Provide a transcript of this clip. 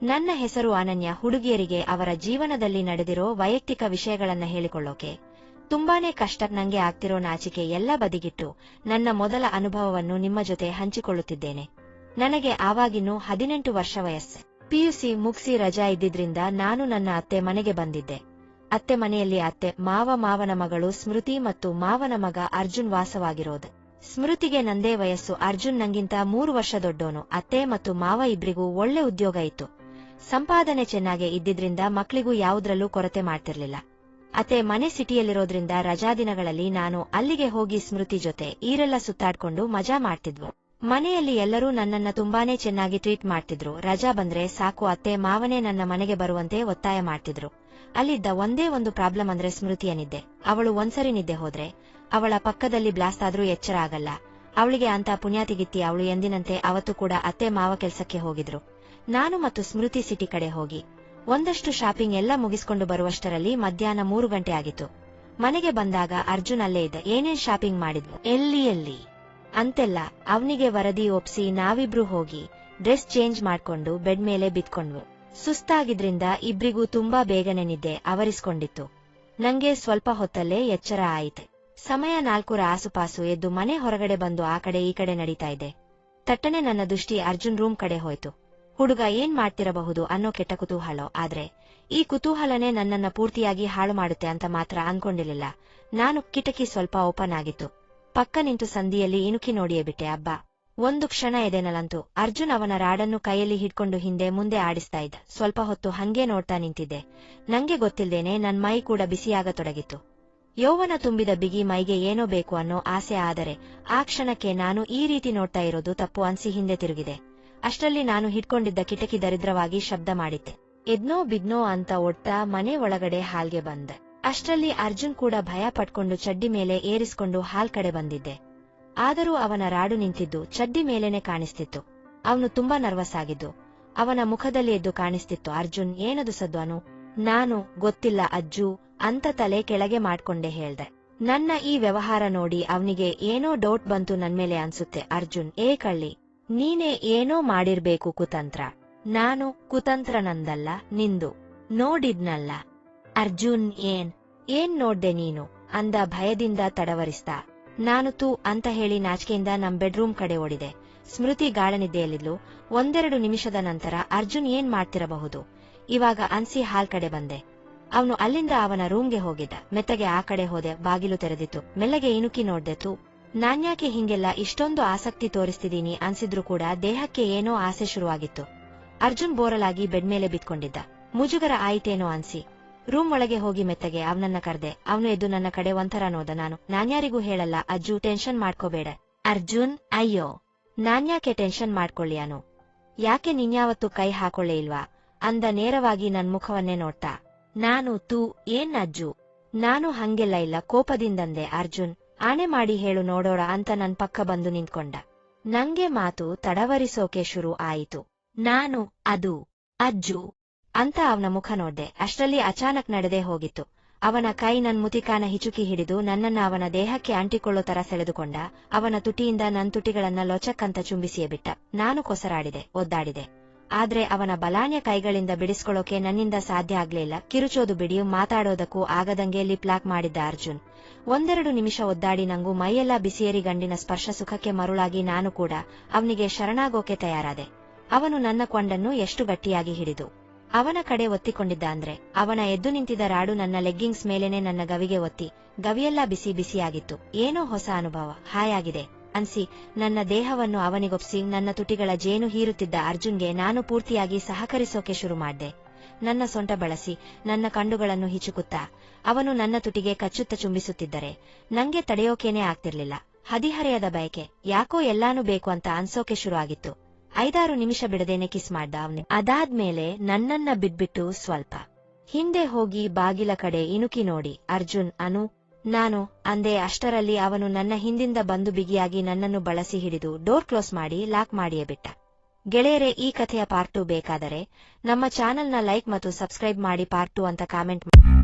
ನನ್ನ ಹೆಸರು ಅನನ್ಯ. ಹುಡುಗಿಯರಿಗೆ ಅವರ ಜೀವನದಲ್ಲಿ ನಡೆದಿರೋ ವೈಯಕ್ತಿಕ ವಿಷಯಗಳನ್ನ ಹೇಳಿಕೊಳ್ಳೋಕೆ ತುಂಬಾನೇ ಕಷ್ಟ. ನಂಗೆ ಆಗ್ತಿರೋ ನಾಚಿಕೆ ಎಲ್ಲ ಬದಿಗಿಟ್ಟು ನನ್ನ ಮೊದಲ ಅನುಭವವನ್ನು ನಿಮ್ಮ ಜೊತೆ ಹಂಚಿಕೊಳ್ಳುತ್ತಿದ್ದೇನೆ. ನನಗೆ ಆವಾಗಿನ್ನೂ 18 ವರ್ಷ ವಯಸ್ಸು. ಪಿಯುಸಿ ಮುಗಿಸಿ ರಜಾ ಇದ್ದಿದ್ರಿಂದ ನಾನು ನನ್ನ ಅತ್ತೆ ಮನೆಗೆ ಬಂದಿದ್ದೆ. ಅತ್ತೆ ಮನೆಯಲ್ಲಿ ಅತ್ತೆ, ಮಾವನ ಮಗಳು ಸ್ಮೃತಿ ಮತ್ತು ಮಾವನ ಮಗ ಅರ್ಜುನ್ ವಾಸವಾಗಿರೋದು. ಸ್ಮೃತಿಗೆ ನಂದೇ ವಯಸ್ಸು. ಅರ್ಜುನ್ ನಂಗಿಂತ 3 ವರ್ಷ ದೊಡ್ಡೋನು. ಅತ್ತೆ ಮತ್ತು ಮಾವ ಇಬ್ರಿಗೂ ಒಳ್ಳೆ ಉದ್ಯೋಗ ಇತ್ತು. ಸಂಪಾದನೆ ಚೆನ್ನಾಗೆ ಇದ್ದಿದ್ರಿಂದ ಮಕ್ಳಿಗೂ ಯಾವುದ್ರಲ್ಲೂ ಕೊರತೆ ಮಾಡ್ತಿರ್ಲಿಲ್ಲ. ಅತ್ತೆ ಮನೆ ಸಿಟಿಯಲ್ಲಿರೋದ್ರಿಂದ ರಜಾದಿನಗಳಲ್ಲಿ ನಾನು ಅಲ್ಲಿಗೆ ಹೋಗಿ ಸ್ಮೃತಿ ಜೊತೆ ಈರೆಲ್ಲ ಸುತ್ತಾಡ್ಕೊಂಡು ಮಜಾ ಮಾಡ್ತಿದ್ವು. ಮನೆಯಲ್ಲಿ ಎಲ್ಲರೂ ನನ್ನನ್ನ ತುಂಬಾನೇ ಚೆನ್ನಾಗಿ ಟ್ರೀಟ್ ಮಾಡ್ತಿದ್ರು. ರಜಾ ಬಂದ್ರೆ ಸಾಕು ಅತ್ತೆ ಮಾವನೇ ನನ್ನ ಮನೆಗೆ ಬರುವಂತೆ ಒತ್ತಾಯ ಮಾಡ್ತಿದ್ರು. ಅಲ್ಲಿದ್ದ ಒಂದೇ ಒಂದು ಪ್ರಾಬ್ಲಮ್ ಅಂದ್ರೆ ಸ್ಮೃತಿಯ ನಿದ್ದೆ. ಅವಳು ಒಂದ್ಸರಿ ನಿದ್ದೆ ಹೋದ್ರೆ ಅವಳ ಪಕ್ಕದಲ್ಲಿ ಬ್ಲಾಸ್ಟ್ ಆದ್ರೂ ಎಚ್ಚರ ಆಗಲ್ಲ. ಅವಳಿಗೆ ಅಂತ ಪುಣ್ಯಾತಿಗಿತ್ತಿ ಅವಳು ಎಂದಿನಂತೆ ಅವತ್ತು ಕೂಡ ಅತ್ತೆ ಮಾವ ಕೆಲ್ಸಕ್ಕೆ ಹೋಗಿದ್ರು. ನಾನು ಮತ್ತು ಸ್ಮೃತಿ ಸಿಟಿ ಕಡೆ ಹೋಗಿ ಒಂದಷ್ಟು ಶಾಪಿಂಗ್ ಎಲ್ಲ ಮುಗಿಸ್ಕೊಂಡು ಬರುವಷ್ಟರಲ್ಲಿ ಮಧ್ಯಾಹ್ನ 3 ಗಂಟೆ ಆಗಿತ್ತು. ಮನೆಗೆ ಬಂದಾಗ ಅರ್ಜುನ್ ಅಲ್ಲೇ ಇದ್ದ. ಏನೇನ್ ಶಾಪಿಂಗ್ ಮಾಡಿದ್ವು, ಎಲ್ಲಿ ಅಂತೆಲ್ಲ ಅವನಿಗೆ ವರದಿ ಒಪ್ಸಿ ನಾವಿಬ್ರು ಹೋಗಿ ಡ್ರೆಸ್ ಚೇಂಜ್ ಮಾಡ್ಕೊಂಡು ಬೆಡ್ ಮೇಲೆ ಬಿದ್ಕೊಂಡ್ವು. ಸುಸ್ತಾಗಿದ್ರಿಂದ ಇಬ್ರಿಗೂ ತುಂಬಾ ಬೇಗನೆ ನಿದ್ದೆ ಆವರಿಸ್ಕೊಂಡಿತ್ತು. ನಂಗೆ ಸ್ವಲ್ಪ ಹೊತ್ತಲ್ಲೇ ಎಚ್ಚರ ಆಯಿತು. ಸಮಯ 4ರ ಆಸುಪಾಸು. ಎದ್ದು ಮನೆ ಹೊರಗಡೆ ಬಂದು ಆ ಕಡೆ ಈ ಕಡೆ ನಡೀತಾ ಇದ್ದೆ. ತಟ್ಟನೆ ನನ್ನ ದೃಷ್ಟಿ ಅರ್ಜುನ್ ರೂಮ್ ಕಡೆ ಹೋಯ್ತು. ಹುಡುಗ ಏನ್ ಮಾಡ್ತಿರಬಹುದು ಅನ್ನೋ ಕೆಟ್ಟ ಕುತೂಹಲ. ಆದ್ರೆ ಈ ಕುತೂಹಲನೇ ನನ್ನನ್ನ ಪೂರ್ತಿಯಾಗಿ ಹಾಳು ಮಾಡುತ್ತೆ ಅಂತ ಮಾತ್ರ ಅನ್ಕೊಂಡಿರ್ಲಿಲ್ಲ ನಾನು. ಕಿಟಕಿ ಸ್ವಲ್ಪ ಓಪನ್ ಆಗಿತ್ತು. ಪಕ್ಕ ನಿಂತು ಸಂದಿಯಲ್ಲಿ ಇಣುಕಿ ನೋಡಿಯೇ ಬಿಟ್ಟೆ. ಅಬ್ಬಾ, ಒಂದು ಕ್ಷಣ ಎದೆನಲ್ಲಂತೂ. ಅರ್ಜುನ್ ಅವನ ರಾಡನ್ನು ಕೈಯಲ್ಲಿ ಹಿಡ್ಕೊಂಡು ಹಿಂದೆ ಮುಂದೆ ಆಡಿಸ್ತಾ ಇದ್ದ. ಸ್ವಲ್ಪ ಹೊತ್ತು ಹಂಗೆ ನೋಡ್ತಾ ನಿಂತಿದ್ದೆ. ನಂಗೆ ಗೊತ್ತಿಲ್ದೇನೆ ನನ್ ಮೈ ಕೂಡ ಬಿಸಿಯಾಗತೊಡಗಿತ್ತು. ಯೌವನ ತುಂಬಿದ ಬಿಗಿ ಮೈಗೆ ಏನೋ ಬೇಕು ಅನ್ನೋ ಆಸೆ. ಆದರೆ ಆ ಕ್ಷಣಕ್ಕೆ ನಾನು ಈ ರೀತಿ ನೋಡ್ತಾ ಇರೋದು ತಪ್ಪು ಅನ್ಸಿ ಹಿಂದೆ ತಿರುಗಿದೆ. ಅಷ್ಟರಲ್ಲಿ ನಾನು ಹಿಡ್ಕೊಂಡಿದ್ದ ಕಿಟಕಿ ದರಿದ್ರವಾಗಿ ಶಬ್ದ ಮಾಡಿತ್ತೆ. ಎದ್ನೋ ಬಿದ್ನೋ ಅಂತ ಓಡ್ತಾ ಮನೆ ಒಳಗಡೆ ಹಾಲ್ಗೆ ಬಂದೆ. ಅಷ್ಟರಲ್ಲಿ ಅರ್ಜುನ್ ಕೂಡ ಭಯ ಪಟ್ಕೊಂಡು ಚಡ್ಡಿ ಮೇಲೆ ಏರಿಸ್ಕೊಂಡು ಹಾಲ್ ಕಡೆ ಬಂದಿದ್ದೆ. ಆದರೂ ಅವನ ರಾಡು ನಿಂತಿದ್ದು ಚಡ್ಡಿ ಮೇಲೇನೆ ಕಾಣಿಸ್ತಿತ್ತು. ಅವನು ತುಂಬಾ ನರ್ವಸ್ ಆಗಿದ್ದು ಅವನ ಮುಖದಲ್ಲಿ ಎದ್ದು ಕಾಣಿಸ್ತಿತ್ತು. ಅರ್ಜುನ್, ಏನದು ಸದ್ದು ಅನು? ನಾನು ಗೊತ್ತಿಲ್ಲ ಅಜ್ಜು ಅಂತ ತಲೆ ಕೆಳಗೆ ಮಾಡ್ಕೊಂಡೆ ಹೇಳ್ದೆ. ನನ್ನ ಈ ವ್ಯವಹಾರ ನೋಡಿ ಅವನಿಗೆ ಏನೋ ಡೌಟ್ ಬಂತು ನನ್ಮೇಲೆ ಅನ್ಸುತ್ತೆ. ಅರ್ಜುನ್, ಏ ಕಳ್ಳಿ, ನೀನೇ ಏನೋ ಮಾಡಿರ್ಬೇಕು ಕುತಂತ್ರ. ನಾನು ಕುತಂತ್ರ ನಂದಲ್ಲ, ನಿಂದು. ನೋಡಿದ್ನಲ್ಲ. ಅರ್ಜುನ್, ಏನ್ ನೋಡ್ದೆ ನೀನು ಅಂದ ಭಯದಿಂದ ತಡವರಿಸ್ತಾ. ನಾನು ತೂ ಅಂತ ಹೇಳಿ ನಾಚಿಕೆಯಿಂದ ನಮ್ ಬೆಡ್ರೂಮ್ ಕಡೆ ಓಡಿದೆ. ಸ್ಮೃತಿ ಗಾಢನಿದ್ದೆಯಲ್ಲಿದ್ಲು. 1-2 ನಿಮಿಷದ ನಂತರ ಅರ್ಜುನ್ ಏನ್ ಮಾಡ್ತಿರಬಹುದು ಇವಾಗ ಅನ್ಸಿ ಹಾಲ್ ಕಡೆ ಬಂದೆ. ಅವನು ಅಲ್ಲಿಂದ ಅವನ ರೂಮ್ಗೆ ಹೋಗಿದ್ದ. ಮೆತ್ತಗೆ ಆ ಕಡೆ ಹೋದೆ. ಬಾಗಿಲು ತೆರೆದಿತ್ತು. ಮೆಲ್ಲಗೆ ಇಣುಕಿ ನೋಡ್ದೆ. ತೂ, ನಾನ್ಯಾಕೆ ಹಿಂಗೆಲ್ಲ ಇಷ್ಟೊಂದು ಆಸಕ್ತಿ ತೋರಿಸ್ತಿದ್ದೀನಿ ಅನ್ಸಿದ್ರು ಕೂಡ ದೇಹಕ್ಕೆ ಏನೋ ಆಸೆ ಶುರುವಾಗಿತ್ತು. ಅರ್ಜುನ್ ಬೋರಲಾಗಿ ಬೆಡ್ ಮೇಲೆ ಬಿದ್ಕೊಂಡಿದ್ದ. ಮುಜುಗರ ಆಯಿತೇನೋ ಅನ್ಸಿ ರೂಮ್ ಒಳಗೆ ಹೋಗಿ ಮೆತ್ತಗೆ ಅವನನ್ನ ಕರ್ದೆ. ಅವನು ಎದ್ದು ನನ್ನ ಕಡೆ ಒಂಥರ ನೋದ. ನಾನ್ಯಾರಿಗೂ ಹೇಳಲ್ಲ ಅಜ್ಜು, ಟೆನ್ಷನ್ ಮಾಡ್ಕೋಬೇಡ. ಅರ್ಜುನ್, ಅಯ್ಯೋ, ನಾನ್ಯಾಕೆ ಟೆನ್ಷನ್ ಮಾಡ್ಕೊಳ್ಳಿ ಅನು? ಯಾಕೆ ನಿನ್ಯಾವತ್ತು ಕೈ ಹಾಕೊಳ್ಳೇ ಇಲ್ವಾ ಅಂದ ನೇರವಾಗಿ ನನ್ ಮುಖವನ್ನೇ ನೋಡ್ತಾ. ನಾನು ತೂ, ಏನ್ ಅಜ್ಜು, ನಾನು ಹಂಗೆಲ್ಲ ಇಲ್ಲ ಕೋಪದಿಂದಂದೆ. ಅರ್ಜುನ್, ಆಣೆ ಮಾಡಿ ಹೇಳು ನೋಡೋಣ ಅಂತ ನನ್ ಪಕ್ಕ ಬಂದು ನಿಂತ್ಕೊಂಡ. ನಂಗೆ ಮಾತು ತಡವರಿಸೋಕೆ ಶುರು ಆಯಿತು. ನಾನು ಅದು ಅಜ್ಜು ಅಂತ ಅವನ ಮುಖ ನೋಡ್ದೆ. ಅಷ್ಟರಲ್ಲಿ ಅಚಾನಕ್ ನಡೆದೇ ಹೋಗಿತ್ತು. ಅವನ ಕೈ ನನ್ ಮುತಿಕಾನ ಹಿಚುಕಿ ಹಿಡಿದು ನನ್ನನ್ನ ಅವನ ದೇಹಕ್ಕೆ ಅಂಟಿಕೊಳ್ಳೋ ತರ ಸೆಳೆದುಕೊಂಡ. ಅವನ ತುಟಿಯಿಂದ ನನ್ ತುಟಿಗಳನ್ನ ಲೊಚಕ್ಕಂತ ಚುಂಬಿಸಿಯೇ ಬಿಟ್ಟ. ನಾನು ಕೊಸರಾಡಿದೆ, ಒದ್ದಾಡಿದೆ. ಆದ್ರೆ ಅವನ ಬಲಾನ್ಯ ಕೈಗಳಿಂದ ಬಿಡಿಸ್ಕೊಳ್ಳೋಕೆ ನನ್ನಿಂದ ಸಾಧ್ಯ ಆಗ್ಲಿಲ್ಲ. ಕಿರುಚೋದು ಬಿಡಿಯು ಮಾತಾಡೋದಕ್ಕೂ ಆಗದಂಗೆ ಲಿಪ್ ಲಾಕ್ ಮಾಡಿದ್ದ ಅರ್ಜುನ್. 1-2 ನಿಮಿಷ ಒದ್ದಾಡಿ ನಂಗೂ ಮೈಯೆಲ್ಲ ಬಿಸಿಯೇರಿ ಗಂಡಿನ ಸ್ಪರ್ಶ ಸುಖಕ್ಕೆ ಮರುಳಾಗಿ ನಾನು ಕೂಡ ಅವನಿಗೆ ಶರಣಾಗೋಕೆ ತಯಾರಾದೆ. ಅವನು ನನ್ನ ಕೊಂಡನ್ನು ಎಷ್ಟು ಗಟ್ಟಿಯಾಗಿ ಹಿಡಿದು ಅವನ ಕಡೆ ಒತ್ತಿಕೊಂಡಿದ್ದ ಅಂದ್ರೆ ಅವನ ಎದ್ದು ನಿಂತಿದ್ದ ರಾಡು ನನ್ನ ಲೆಗ್ಗಿಂಗ್ಸ್ ಮೇಲೇನೆ ನನ್ನ ಗವಿಗೆ ಒತ್ತಿ. ಗವಿಯೆಲ್ಲ ಬಿಸಿ ಬಿಸಿಯಾಗಿತ್ತು. ಏನೋ ಹೊಸ ಅನುಭವ, ಹಾಯಾಗಿದೆ ಅನ್ಸಿ ನನ್ನ ದೇಹವನ್ನು ಅವನಿಗೊಪ್ಸಿ ನನ್ನ ತುಟಿಗಳ ಜೇನು ಹೀರುತ್ತಿದ್ದ ಅರ್ಜುನ್ಗೆ ನಾನು ಪೂರ್ತಿಯಾಗಿ ಸಹಕರಿಸೋಕೆ ಶುರು ಮಾಡ್ದೆ. ನನ್ನ ಸೊಂಟ ಬಳಸಿ ನನ್ನ ಕಂಡುಗಳನ್ನು ಹಿಚುಕುತ್ತಾ ಅವನು ನನ್ನ ತುಟಿಗೆ ಕಚ್ಚುತ್ತ ಚುಂಬಿಸುತ್ತಿದ್ದರೆ ನಂಗೆ ತಡೆಯೋಕೇನೆ ಆಗ್ತಿರ್ಲಿಲ್ಲ. ಹದಿಹರೆಯದ ಬಯಕೆ, ಯಾಕೋ ಎಲ್ಲಾನು ಬೇಕು ಅಂತ ಅನ್ಸೋಕೆ ಶುರು ಆಗಿತ್ತು. 5-6 ನಿಮಿಷ ಬಿಡದೇನೆ ಕಿಸ್ ಮಾಡ್ದ ಅವನು. ಅದಾದ್ಮೇಲೆ ನನ್ನನ್ನ ಬಿಟ್ಬಿಟ್ಟು ಸ್ವಲ್ಪ ಹಿಂದೆ ಹೋಗಿ ಬಾಗಿಲ ಕಡೆ ಇಣುಕಿ ನೋಡಿ, ಅರ್ಜುನ್, ಅನು, ನಾನು ಅಂದೆ. ಅಷ್ಟರಲ್ಲಿ ಅವನು ನನ್ನ ಹಿಂದಿಂದ ಬಂದು ಬಿಗಿಯಾಗಿ ನನ್ನನ್ನು ಬಳಸಿ ಹಿಡಿದು ಡೋರ್ ಕ್ಲೋಸ್ ಮಾಡಿ ಲಾಕ್ ಮಾಡಿಯೇ ಬಿಟ್ಟ. ಗೆಳೆಯರೇ, ಈ ಕಥೆಯ ಪಾರ್ಟ್ 2 ಬೇಕಾದರೆ ನಮ್ಮ ಚಾನೆಲ್ನ ಲೈಕ್ ಮತ್ತು ಸಬ್ಸ್ಕ್ರೈಬ್ ಮಾಡಿ. ಪಾರ್ಟ್ 2 ಅಂತ ಕಾಮೆಂಟ್ ಮಾಡಿ.